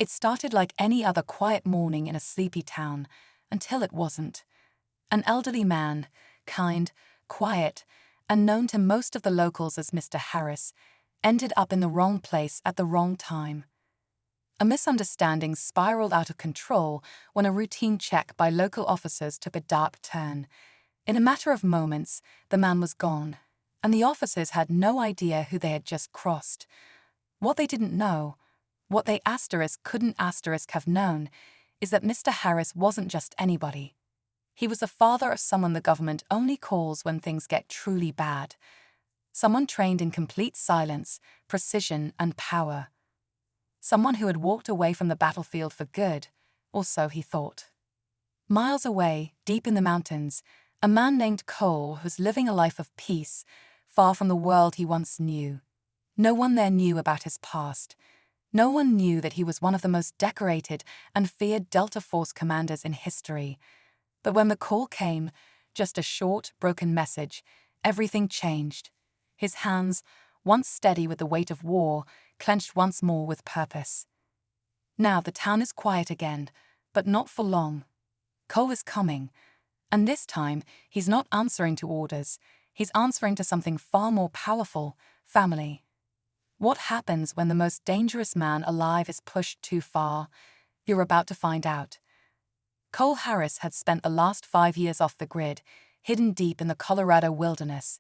It started like any other quiet morning in a sleepy town, until it wasn't. An elderly man, kind, quiet, and known to most of the locals as Mr. Harris, ended up in the wrong place at the wrong time. A misunderstanding spiraled out of control when a routine check by local officers took a dark turn. In a matter of moments, the man was gone, and the officers had no idea who they had just crossed. What they didn't know, what they couldn't have known, is that Mr. Harris wasn't just anybody. He was the father of someone the government only calls when things get truly bad. Someone trained in complete silence, precision, and power. Someone who had walked away from the battlefield for good, or so he thought. Miles away, deep in the mountains, a man named Cole was living a life of peace, far from the world he once knew. No one there knew about his past. No one knew that he was one of the most decorated and feared Delta Force commanders in history. But when the call came, just a short, broken message, everything changed. His hands, once steady with the weight of war, clenched once more with purpose. Now the town is quiet again, but not for long. Cole is coming, and this time he's not answering to orders, he's answering to something far more powerful: family. What happens when the most dangerous man alive is pushed too far? You're about to find out. Cole Harris had spent the last 5 years off the grid, hidden deep in the Colorado wilderness.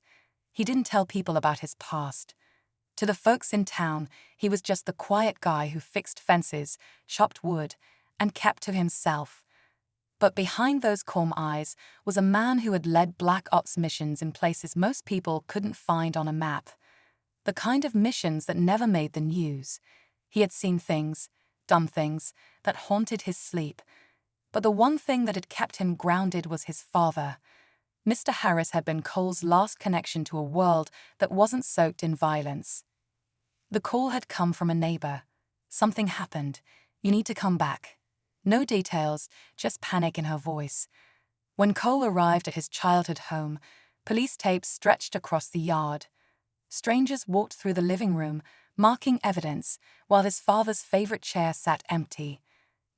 He didn't tell people about his past. To the folks in town, he was just the quiet guy who fixed fences, chopped wood, and kept to himself. But behind those calm eyes was a man who had led Black Ops missions in places most people couldn't find on a map. The kind of missions that never made the news. He had seen things, done things, that haunted his sleep. But the one thing that had kept him grounded was his father. Mr. Harris had been Cole's last connection to a world that wasn't soaked in violence. The call had come from a neighbor. Something happened. You need to come back. No details, just panic in her voice. When Cole arrived at his childhood home, police tapes stretched across the yard. Strangers walked through the living room, marking evidence, while his father's favorite chair sat empty.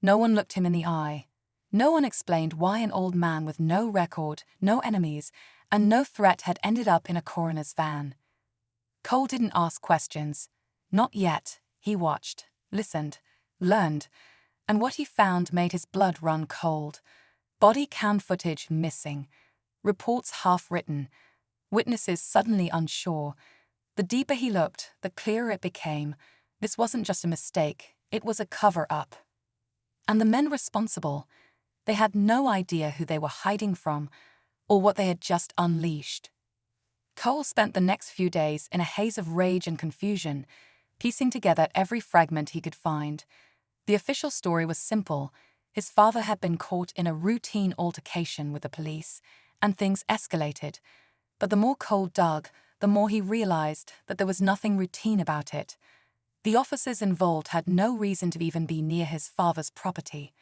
No one looked him in the eye. No one explained why an old man with no record, no enemies, and no threat had ended up in a coroner's van. Cole didn't ask questions. Not yet. He watched, listened, learned, and what he found made his blood run cold. Body cam footage missing. Reports half-written. Witnesses suddenly unsure. The deeper he looked, the clearer it became. This wasn't just a mistake, it was a cover-up. And the men responsible, they had no idea who they were hiding from or what they had just unleashed. Cole spent the next few days in a haze of rage and confusion, piecing together every fragment he could find. The official story was simple. His father had been caught in a routine altercation with the police, and things escalated. But the more Cole dug, the more he realized that there was nothing routine about it. The officers involved had no reason to even be near his father's property.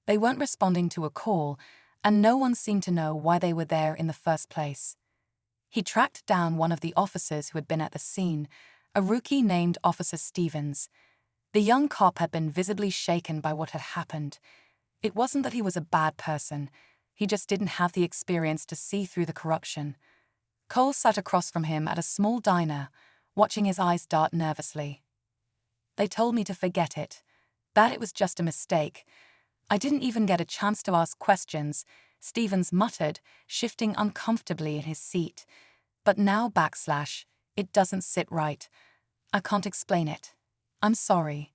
They weren't responding to a call, and no one seemed to know why they were there in the first place. He tracked down one of the officers who had been at the scene, a rookie named Officer Stevens. The young cop had been visibly shaken by what had happened. It wasn't that he was a bad person, he just didn't have the experience to see through the corruption. Cole sat across from him at a small diner, watching his eyes dart nervously. They told me to forget it, that it was just a mistake. I didn't even get a chance to ask questions, Stevens muttered, shifting uncomfortably in his seat. But now it doesn't sit right. I can't explain it. I'm sorry.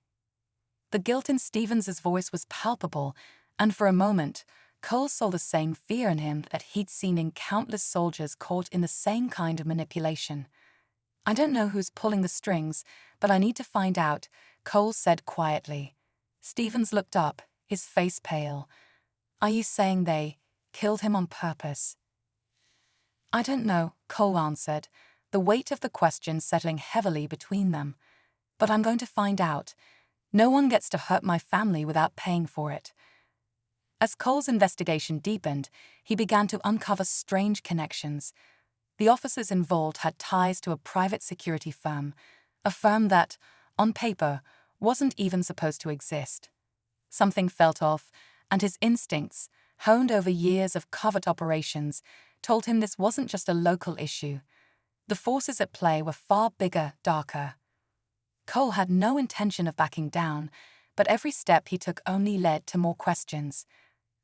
The guilt in Stevens's voice was palpable, and for a moment, Cole saw the same fear in him that he'd seen in countless soldiers caught in the same kind of manipulation. I don't know who's pulling the strings, but I need to find out, Cole said quietly. Stevens looked up, his face pale. Are you saying they killed him on purpose? I don't know, Cole answered, the weight of the question settling heavily between them. But I'm going to find out. No one gets to hurt my family without paying for it. As Cole's investigation deepened, he began to uncover strange connections. The officers involved had ties to a private security firm, a firm that, on paper, wasn't even supposed to exist. Something felt off, and his instincts, honed over years of covert operations, told him this wasn't just a local issue. The forces at play were far bigger, darker. Cole had no intention of backing down, but every step he took only led to more questions.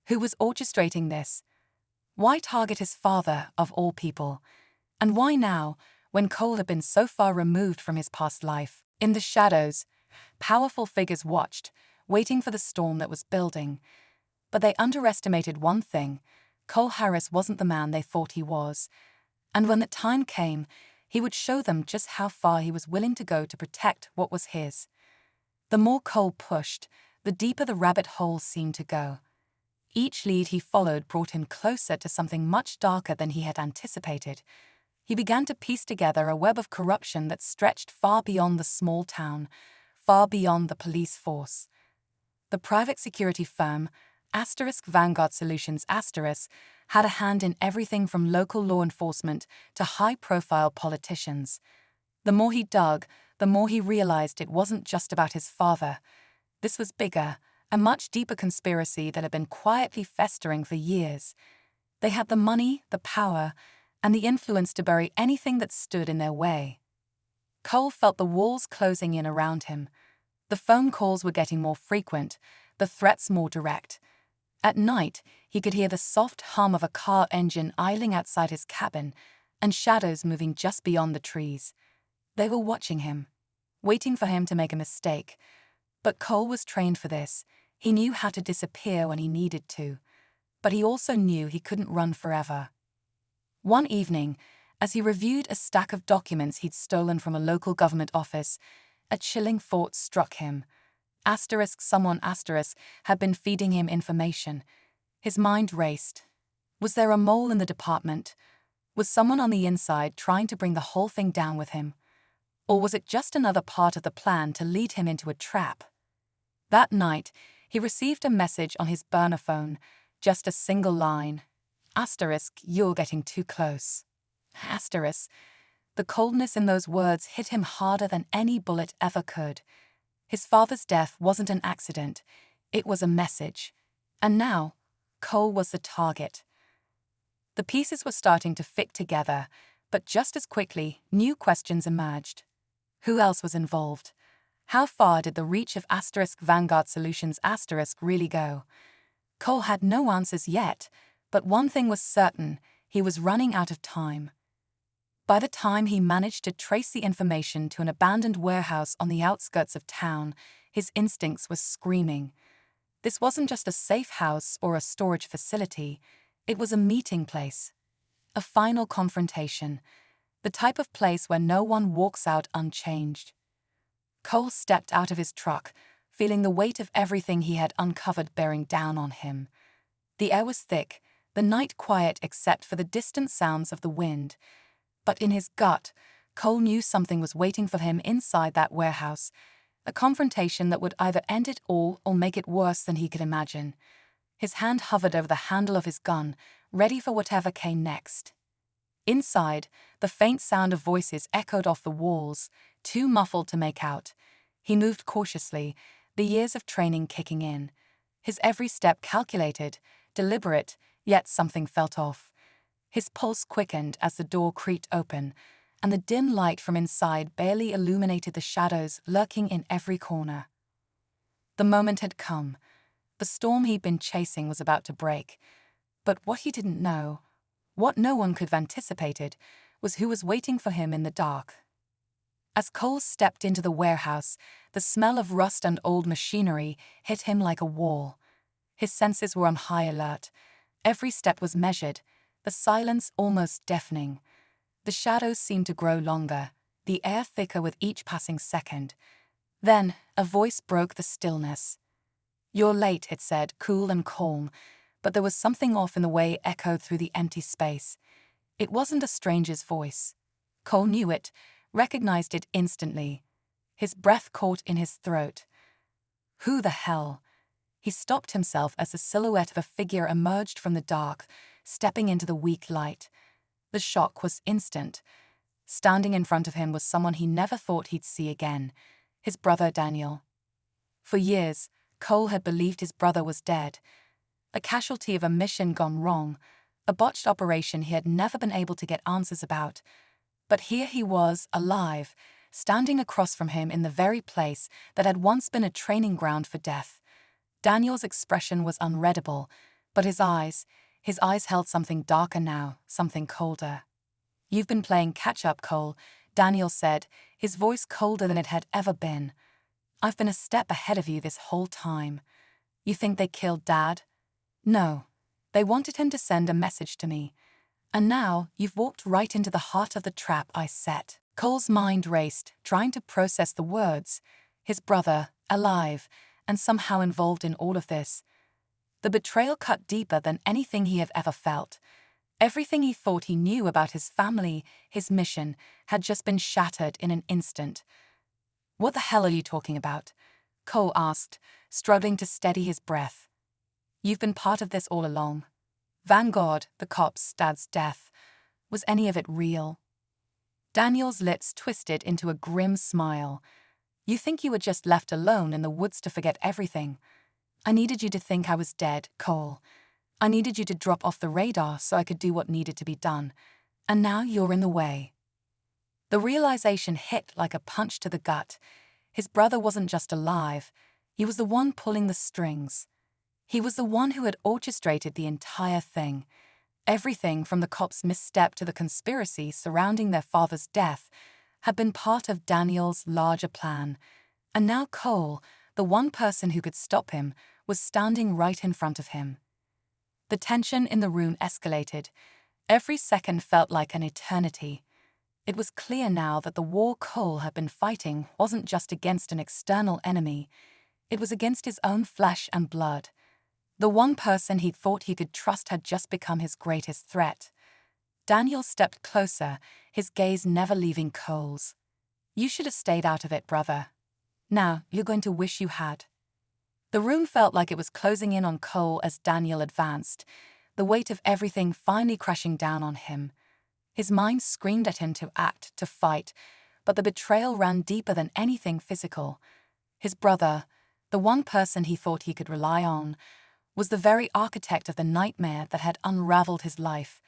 Who was orchestrating this? Why target his father, of all people? And why now, when Cole had been so far removed from his past life? In the shadows, powerful figures watched, waiting for the storm that was building. But they underestimated one thing: Cole Harris wasn't the man they thought he was. And when the time came, he would show them just how far he was willing to go to protect what was his. The more Cole pushed, the deeper the rabbit hole seemed to go. Each lead he followed brought him closer to something much darker than he had anticipated. He began to piece together a web of corruption that stretched far beyond the small town, far beyond the police force. The private security firm, Vanguard Solutions had a hand in everything from local law enforcement to high-profile politicians. The more he dug, the more he realized it wasn't just about his father. This was bigger, a much deeper conspiracy that had been quietly festering for years. They had the money, the power, and the influence to bury anything that stood in their way. Cole felt the walls closing in around him. The phone calls were getting more frequent, the threats more direct. At night, he could hear the soft hum of a car engine idling outside his cabin and shadows moving just beyond the trees. They were watching him, waiting for him to make a mistake. But Cole was trained for this. He knew how to disappear when he needed to. But he also knew he couldn't run forever. One evening, as he reviewed a stack of documents he'd stolen from a local government office, a chilling thought struck him. Someone had been feeding him information. His mind raced. Was there a mole in the department? Was someone on the inside trying to bring the whole thing down with him? Or was it just another part of the plan to lead him into a trap? That night, he received a message on his burner phone, just a single line. You're getting too close. The coldness in those words hit him harder than any bullet ever could. His father's death wasn't an accident, it was a message. And now, Cole was the target. The pieces were starting to fit together, but just as quickly, new questions emerged. Who else was involved? How far did the reach of Vanguard Solutions really go? Cole had no answers yet, but one thing was certain: he was running out of time. By the time he managed to trace the information to an abandoned warehouse on the outskirts of town, his instincts were screaming. This wasn't just a safe house or a storage facility, it was a meeting place. A final confrontation. The type of place where no one walks out unchanged. Cole stepped out of his truck, feeling the weight of everything he had uncovered bearing down on him. The air was thick, the night quiet except for the distant sounds of the wind. But in his gut, Cole knew something was waiting for him inside that warehouse, a confrontation that would either end it all or make it worse than he could imagine. His hand hovered over the handle of his gun, ready for whatever came next. Inside, the faint sound of voices echoed off the walls, too muffled to make out. He moved cautiously, the years of training kicking in. His every step calculated, deliberate, yet something felt off. His pulse quickened as the door creaked open, and the dim light from inside barely illuminated the shadows lurking in every corner. The moment had come. The storm he'd been chasing was about to break. But what he didn't know, what no one could have anticipated, was who was waiting for him in the dark. As Cole stepped into the warehouse, the smell of rust and old machinery hit him like a wall. His senses were on high alert. Every step was measured, the silence almost deafening. The shadows seemed to grow longer, the air thicker with each passing second. Then, a voice broke the stillness. "You're late," it said, cool and calm, but there was something off in the way it echoed through the empty space. It wasn't a stranger's voice. Cole knew it, recognized it instantly. His breath caught in his throat. Who the hell? He stopped himself as the silhouette of a figure emerged from the dark, stepping into the weak light. The shock was instant. Standing in front of him was someone he never thought he'd see again, his brother Daniel. For years, Cole had believed his brother was dead, a casualty of a mission gone wrong, a botched operation he had never been able to get answers about. But here he was, alive, standing across from him in the very place that had once been a training ground for death. Daniel's expression was unreadable, but his eyes held something darker now, something colder. "You've been playing catch-up, Cole," Daniel said, his voice colder than it had ever been. "I've been a step ahead of you this whole time. You think they killed Dad? No. They wanted him to send a message to me. And now you've walked right into the heart of the trap I set." Cole's mind raced, trying to process the words. His brother, alive, and somehow involved in all of this. The betrayal cut deeper than anything he had ever felt. Everything he thought he knew about his family, his mission, had just been shattered in an instant. "What the hell are you talking about?" Cole asked, struggling to steady his breath. "You've been part of this all along. Vanguard, the cops, Dad's death. Was any of it real?" Daniel's lips twisted into a grim smile. "You think you were just left alone in the woods to forget everything? I needed you to think I was dead, Cole. I needed you to drop off the radar so I could do what needed to be done. And now you're in the way." The realization hit like a punch to the gut. His brother wasn't just alive. He was the one pulling the strings. He was the one who had orchestrated the entire thing. Everything from the cops' misstep to the conspiracy surrounding their father's death had been part of Daniel's larger plan. And now Cole, the one person who could stop him, was standing right in front of him. The tension in the room escalated. Every second felt like an eternity. It was clear now that the war Cole had been fighting wasn't just against an external enemy. It was against his own flesh and blood. The one person he thought he could trust had just become his greatest threat. Daniel stepped closer, his gaze never leaving Cole's. "You should have stayed out of it, brother. Now you're going to wish you had." The room felt like it was closing in on Cole as Daniel advanced, the weight of everything finally crashing down on him. His mind screamed at him to act, to fight, but the betrayal ran deeper than anything physical. His brother, the one person he thought he could rely on, was the very architect of the nightmare that had unraveled his life.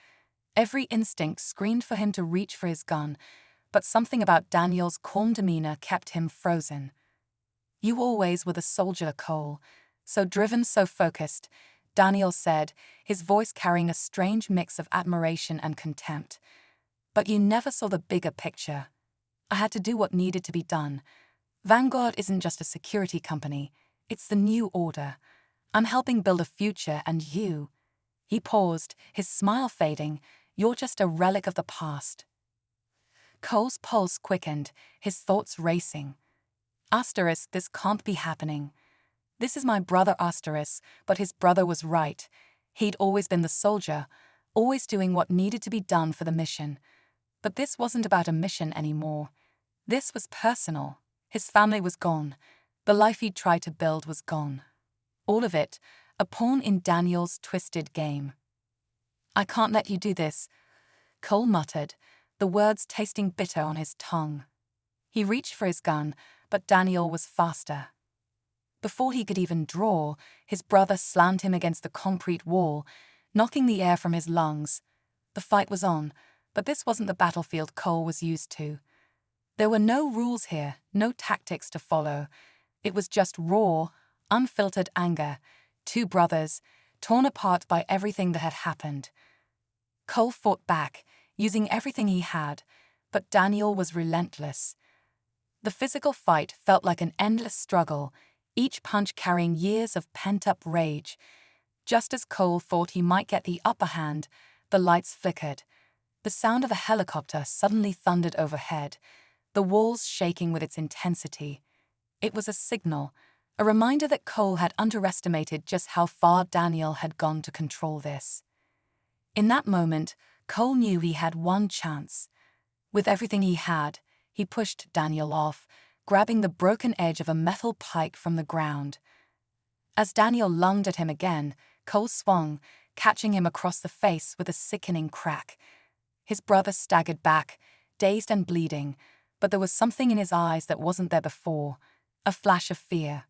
Every instinct screamed for him to reach for his gun, but something about Daniel's calm demeanor kept him frozen. "You always were the soldier, Cole. So driven, so focused," Daniel said, his voice carrying a strange mix of admiration and contempt. "But you never saw the bigger picture. I had to do what needed to be done. Vanguard isn't just a security company, it's the new order. I'm helping build a future, and you—" He paused, his smile fading. "You're just a relic of the past." Cole's pulse quickened, his thoughts racing. Asterisk, this can't be happening. This is my brother Asterisk, but his brother was right. He'd always been the soldier, always doing what needed to be done for the mission. But this wasn't about a mission anymore. This was personal. His family was gone. The life he'd tried to build was gone. All of it, a pawn in Daniel's twisted game. "I can't let you do this," Cole muttered, the words tasting bitter on his tongue. He reached for his gun, but Daniel was faster. Before he could even draw, his brother slammed him against the concrete wall, knocking the air from his lungs. The fight was on, but this wasn't the battlefield Cole was used to. There were no rules here, no tactics to follow. It was just raw, unfiltered anger, two brothers, torn apart by everything that had happened. Cole fought back, using everything he had, but Daniel was relentless. The physical fight felt like an endless struggle, each punch carrying years of pent-up rage. Just as Cole thought he might get the upper hand, the lights flickered. The sound of a helicopter suddenly thundered overhead, the walls shaking with its intensity. It was a signal, a reminder that Cole had underestimated just how far Daniel had gone to control this. In that moment, Cole knew he had one chance. With everything he had, he pushed Daniel off, grabbing the broken edge of a metal pike from the ground. As Daniel lunged at him again, Cole swung, catching him across the face with a sickening crack. His brother staggered back, dazed and bleeding, but there was something in his eyes that wasn't there before, a flash of fear.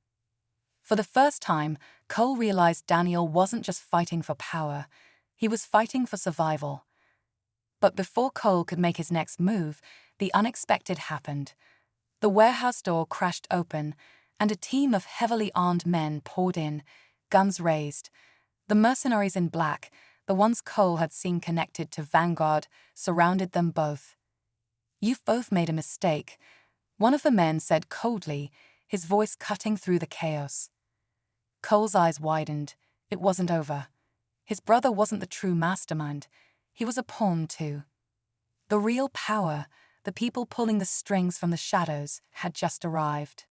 For the first time, Cole realized Daniel wasn't just fighting for power, he was fighting for survival. But before Cole could make his next move, the unexpected happened. The warehouse door crashed open, and a team of heavily armed men poured in, guns raised. The mercenaries in black, the ones Cole had seen connected to Vanguard, surrounded them both. "You've both made a mistake," one of the men said coldly, his voice cutting through the chaos. Cole's eyes widened. It wasn't over. His brother wasn't the true mastermind. He was a pawn too. The real power, the people pulling the strings from the shadows, had just arrived.